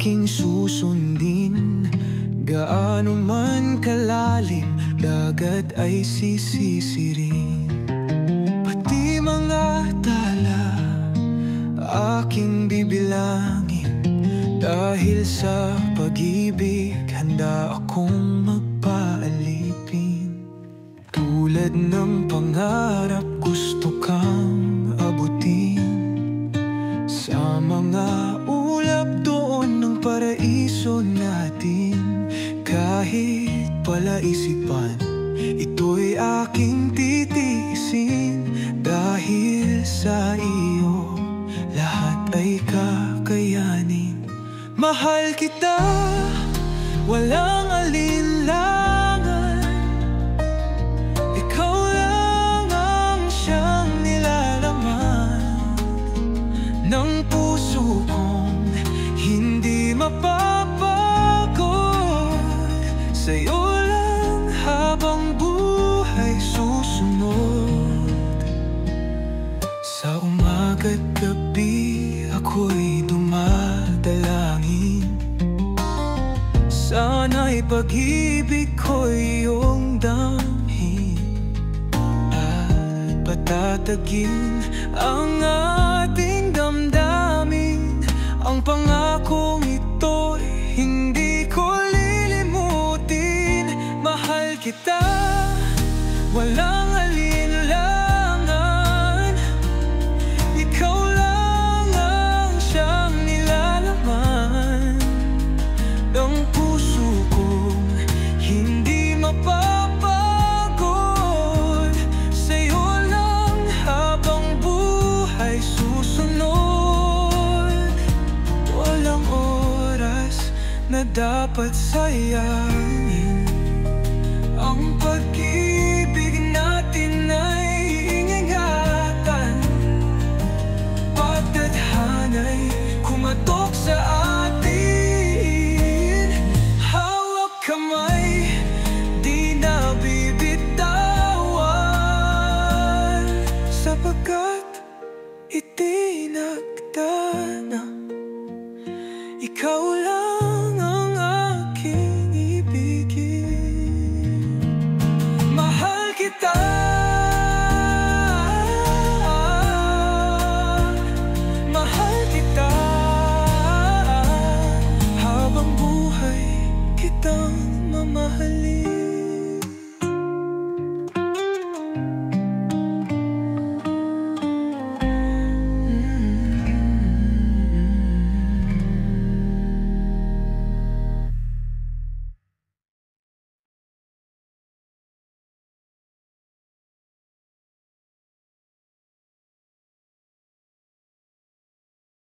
aking susundin. Gaano man kalalim, dagat ay sisisirin. Pati mga tala, aking bibilangin. Dahil sa pag-ibig, handa akong magpaalipin. Tulad ng pangarap, gusto kang abutin. Sa mga ulap doon ng paraiso natin. Kahit palaisipan, ito'y aking titiisin. Dahil sa iyo, lahat ay kakayanin. Mahal kita, walang alinlangan. Ikaw lang ang siyang nilalaman ng puso kong hindi mapapagod. Sa'yo lang habang buhay susunod. Sa umaga't gabi ako'y dumadalangin. Sana'y pag-ibig ko'y iyong damhin at patatagin ang ating damdamin. Ang pangakong ito'y hindi ko lilimutin. Mahal kita, walang alinlangan. Ikaw lang ang siyang nilalaman ng puso kong hindi mapapagod. Sa'yo lang habang buhay susunod. Walang oras na dapat sayang.